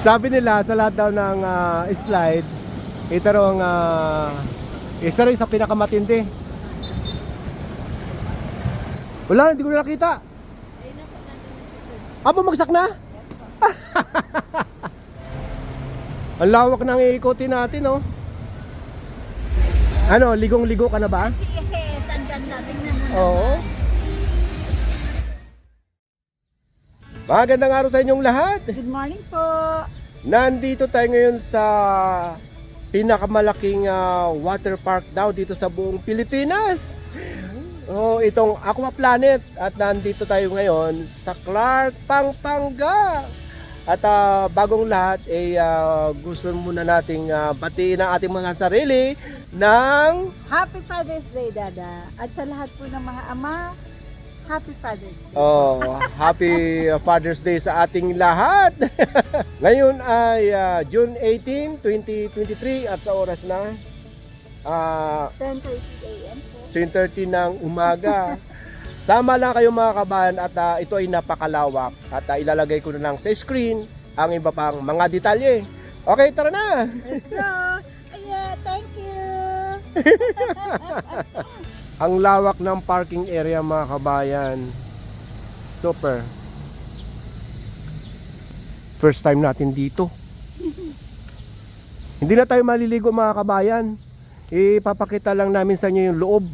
Sabi nila sa lahat daw ng slide, ito raw ang isa rin sa pinakamatindi. Wala, hindi ko na nakita. Bumagsak na? Ang lawak ng iikutin natin, oh. Ano, ligong-ligo ka na ba? Yes, ang ganda. Tingnan mo. Oo. Magandang araw sa inyong lahat. Good morning po. Nandito tayo ngayon sa pinakamalaking water park daw dito sa buong Pilipinas. Itong Aqua Planet. At nandito tayo ngayon sa Clark, Pampanga. At bagong lahat ay gusto muna nating batiin ang ating mga sarili ng Happy Father's Day, Dada. At sa lahat po ng mga ama, Happy Father's Day. Happy Father's Day sa ating lahat. Ngayon ay June 18, 2023 at sa oras na 10:30 a.m. po. 10:30 ng umaga. Sama lang kayo mga kabayan at ito ay napakalawak at ilalagay ko na lang sa screen ang iba pang mga detalye. Okay, tara na! Let's go! Yeah, thank you! Ang lawak ng parking area mga kabayan. Super. First time natin dito. Hindi na tayo maliligo mga kabayan. Ipapakita lang namin sa inyo yung loob.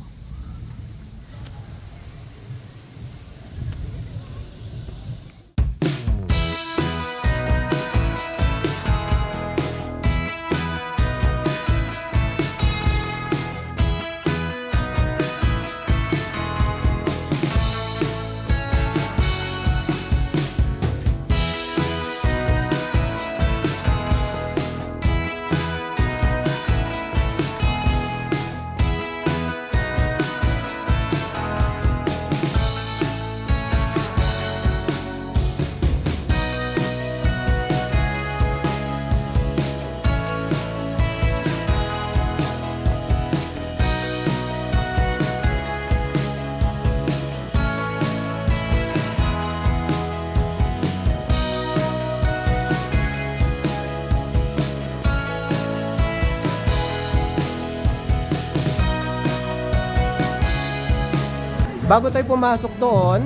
Bago tayo pumasok doon,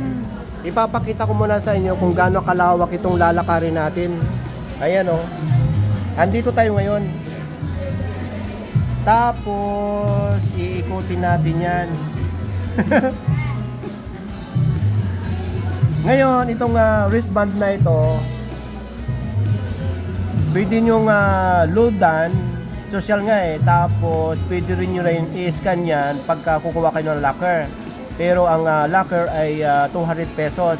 ipapakita ko muna sa inyo kung gaano kalawak itong lalakarin natin. Ayan o. Andito tayo ngayon. Tapos, iikutin natin yan. Ngayon, itong wristband na ito, pwede nyong loadan. Social nga eh. Tapos, pwede rin nyo rin i-scan yan pagka kukuha kayo ng locker. Pero ang locker ay 200 pesos.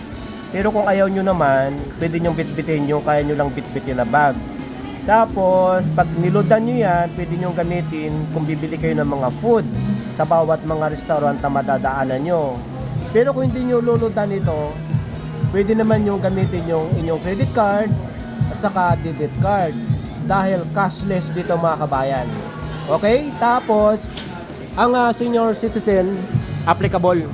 Pero kung ayaw nyo naman, pwede nyo bitbitin yung kaya nyo lang bitbitin na bag. Tapos, pag niloadan nyo yan, pwede nyo gamitin kung bibili kayo ng mga food sa bawat mga restaurant na madadaanan nyo. Pero kung hindi nyo loloadan ito, pwede naman nyo gamitin yung inyong credit card at saka debit card. Dahil cashless dito mga kabayan. Okay? Tapos, ang senior citizen, applicable.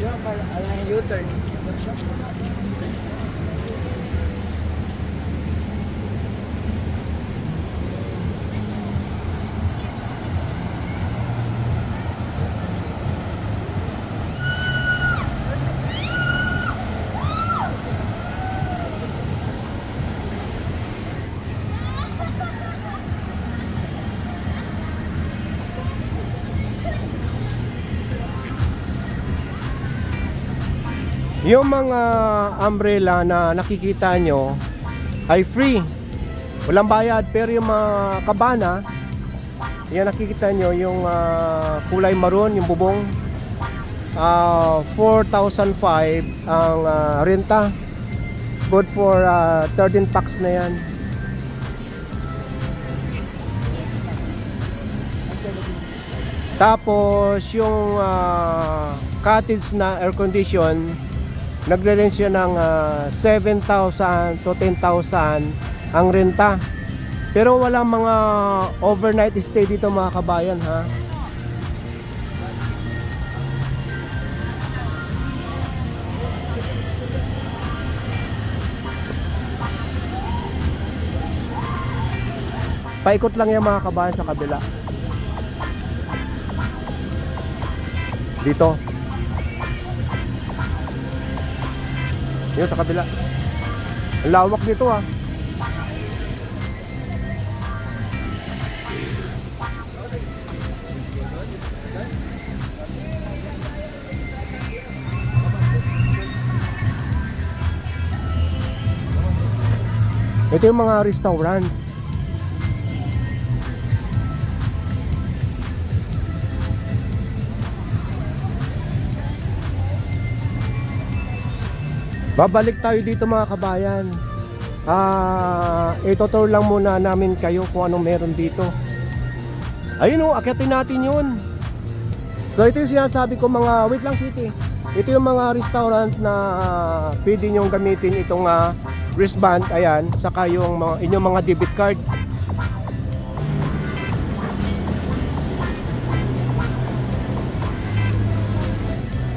Yung U-turn. Yung mga umbrella na nakikita nyo ay free. Walang bayad. Pero yung mga kabana, yan nakikita nyo yung kulay maroon, yung bubong. 4,500 ang renta. Good for 13 packs na yan. Tapos yung cottage na air condition, nagre-range siya ng 7,000 to 10,000 ang renta. Pero walang mga overnight stay dito mga kabayan, ha. Paikot lang yung mga kabayan sa kabila. Dito. Yun sa kabila. Ang lawak dito, ha. Ito yung mga restaurant. Babalik tayo dito mga kabayan. Ito-tour lang muna namin kayo kung anong meron dito. Ayun o, akyatin natin yun. So ito yung sinasabi ko mga, wait lang sweetie. Ito yung mga restaurant na pwede nyong gamitin itong wristband, ayan, saka yung inyong mga debit card.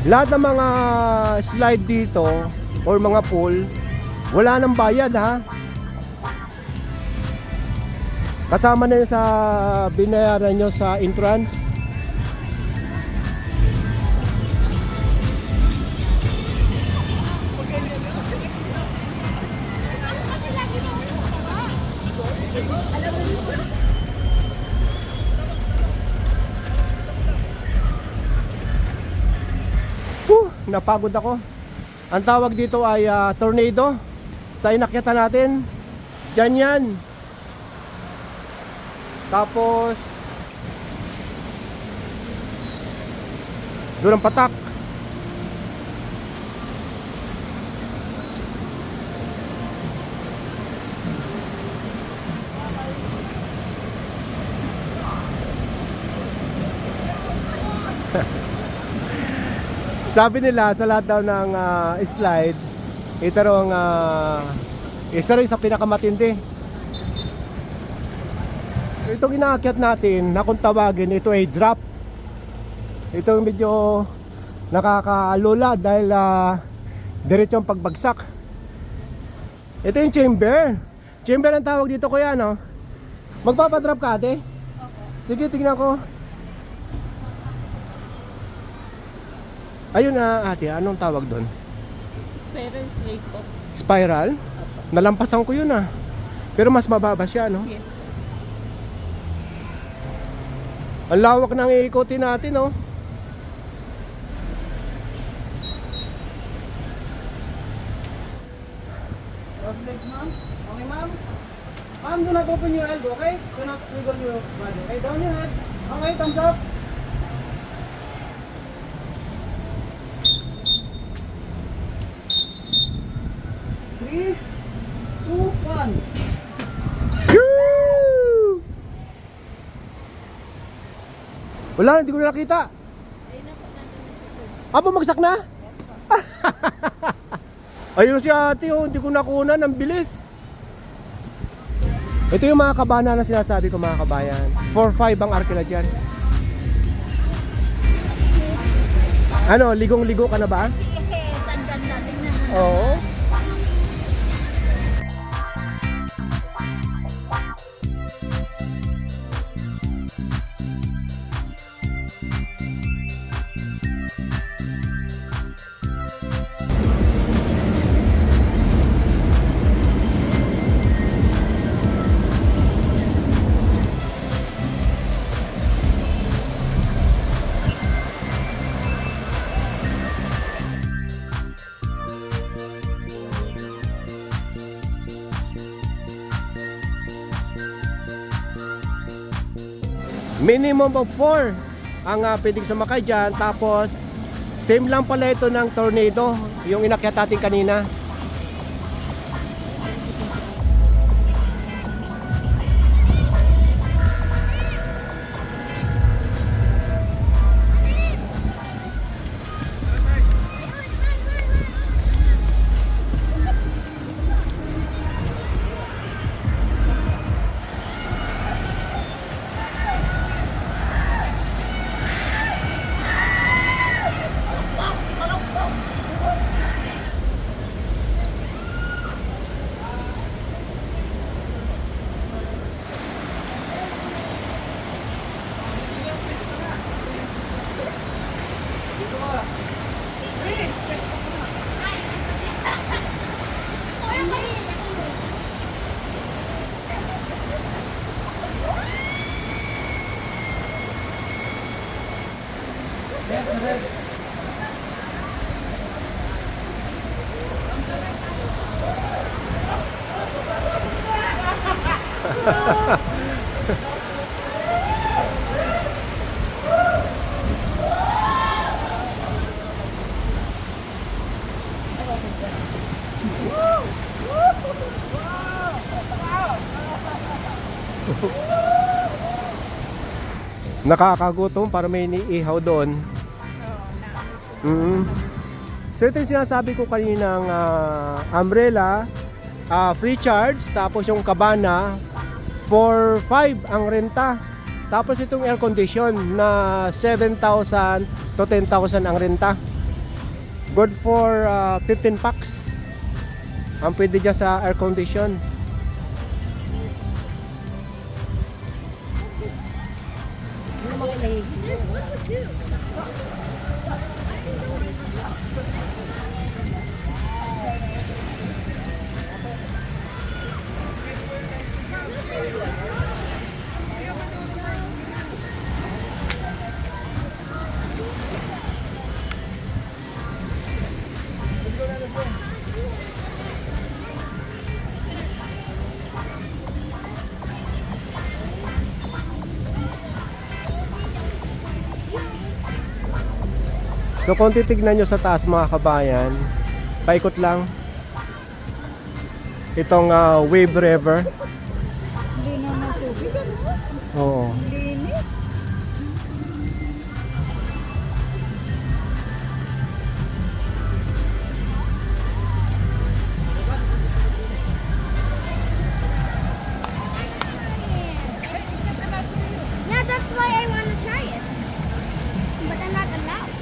Lahat ng mga slide dito or mga pool, wala nang bayad, ha. Kasama na yun sa binayaran nyo sa entrance. Napagod ako. Ang tawag dito ay tornado. Sa inakyatan natin, dyan yan. Tapos doon ang patak. Sabi nila sa lahat daw ng slide, ito raw ang isa rin sa pinakamatindi. Itong inaakyat natin, na kung tawagin, ito ay drop. Ito medyo nakakaalula dahil diretso ang pagbagsak. Ito yung chamber. Chamber ang tawag dito, kuya, no? Magpapadrop ka, ate? Sige, tignan ko. Ayun ate, anong tawag doon? Spiral slate po. Spiral? Nalampasan ko yun Pero mas mababa siya, no? Yes po. Ang lawak ng iikotin natin, no? Cross legs, ma'am. Okay, ma'am? Ma'am, do not open your elbow, okay? Do not wiggle your body. Okay, down your head. Okay, thumbs up. Three, two, one. Yoo! Wala, hindi ko na nakita. Bumagsak na? Ayun si ate, hindi ko nakuha ng bilis. Ito yung mga kabana na sinasabi ko, mga kabayan. 4-5 ang arkila dyan. Ano, ligong-ligo ka na ba? Ganda-ganda. Tingnan mo. Oo. Minimum of 4 ang pwedeng sumakay dyan. Tapos, same lang pala ito ng Tornado, yung inakyat natin kanina. Nakakagutom para may iniihaw doon. So ito yung sinasabi ko kaninang umbrella, free charge, tapos yung cabana for 5 ang renta. Tapos itong air condition na 7,000 to 10,000 ang renta. Good for 15 packs ang pwede dyan sa air condition. So kung titignan nyo sa taas mga kabayan, paikot lang itong Wave River. Lino ng tubig, ano? Oo. Linis. Yeah, that's why I want to try it. But I'm not allowed.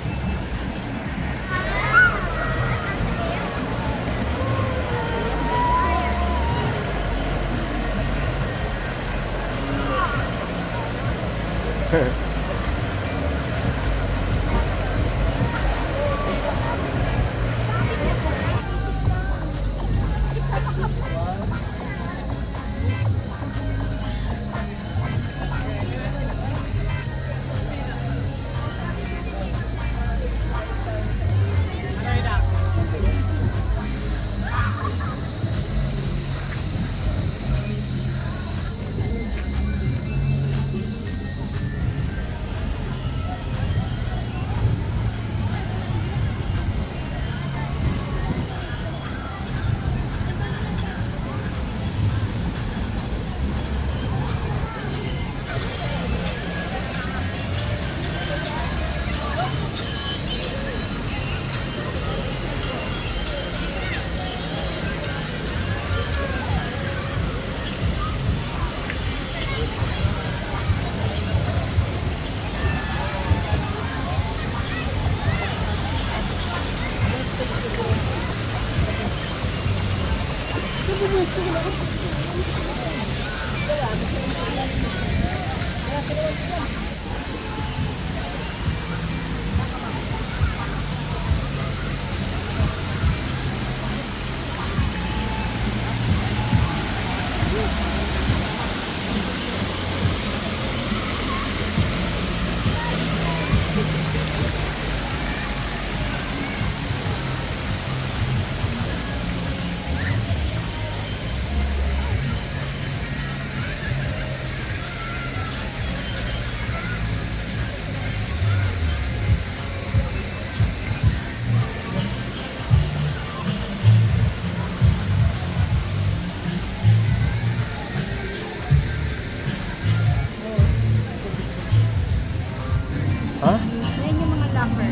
Ha? Yan yung mga locker.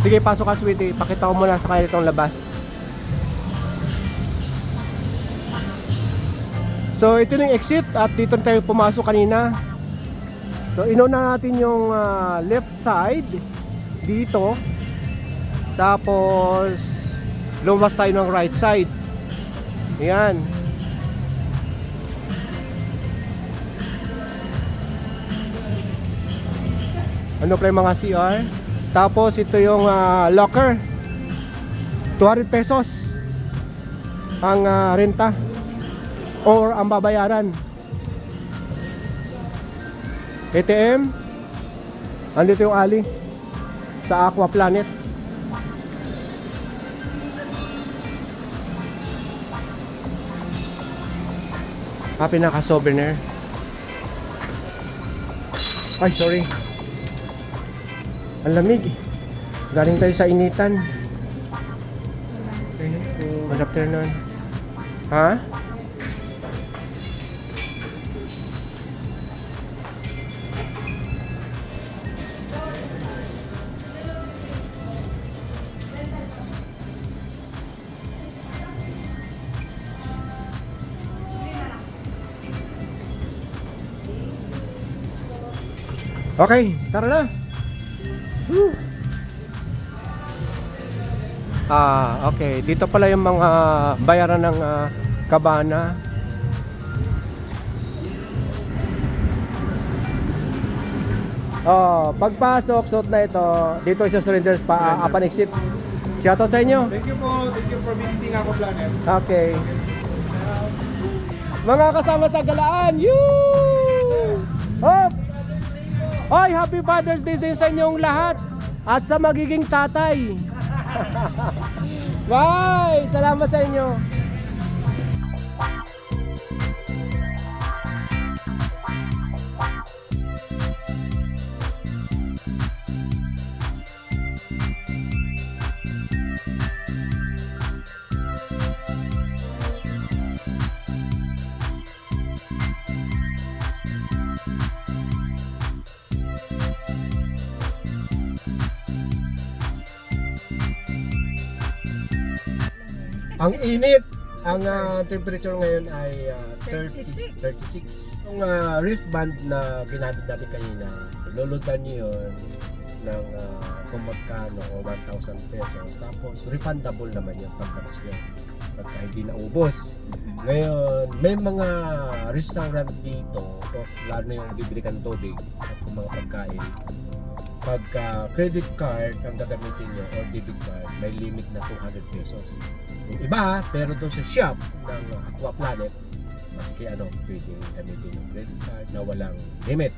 Sige, pasok ka, sweetie. Pakita ko muna sa kanila itong labas. So, ito na yung exit at dito tayo pumasok kanina. So, inuna natin yung left side dito. Tapos, lumabas tayo ng right side. Ayan. Ano pa yung mga CR? Tapos ito yung locker. 200 pesos ang renta or ang babayaran. ATM. Andito yung alley sa Aqua Planet. Pinaka-souvenir. Ay, sorry. Ang lamig. Galing tayo sa initan. Good afternoon. Ha? Okay, tara na. Woo. Okay. Dito pala yung mga bayaran ng Cabana. Pagpasok, suot na ito. Dito sa surrender pa upon exit. Shoutout sa inyo. Thank you po. Thank you for visiting Aqua Planet. Okay. Mga kasama sa galaan. Yoo! Hop! Hoy, happy Father's Day din sa inyong lahat at sa magiging tatay. Bye! Salamat sa inyo. Ang init. Ang temperature ngayon ay 36. Yung wristband na ginamit natin kanina, lulutan nyo yun ng kung magkano o 1,000 pesos. Tapos refundable naman yung paglabas nyo pagka hindi naubos. Ngayon, may mga restaurant dito, lalo na yung bibili kang tubig at yung mga pagkain. Pagka credit card ang gagamitin nyo or debit card, may limit na 200 pesos. Yung iba, pero doon sa shop ng Aqua Planet, maski pwedeng gamitin yung credit card na walang limit.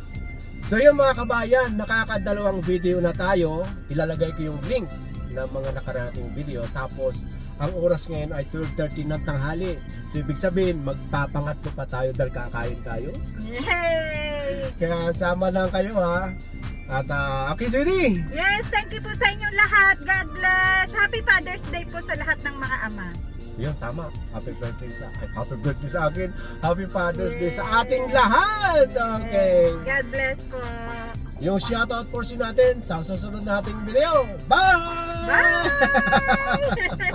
So yung mga kabayan, nakakadalawang video na tayo. Ilalagay ko yung link ng mga nakarating video. Tapos, ang oras ngayon ay 12:30 ng tanghali. So ibig sabihin, magpapangatlo pa tayo dahil kakain tayo. Yay! Kaya sama lang kayo ha. At okay, sweetie! Yes, thank you po sa inyong lahat. God bless. Happy Father's Day po sa lahat ng mga ama. Yun, tama. Happy birthday sa akin. Happy Father's Day sa ating lahat. Okay. Yes, God bless po. Yung shoutout portion natin sa susunod nating video. Bye! Bye!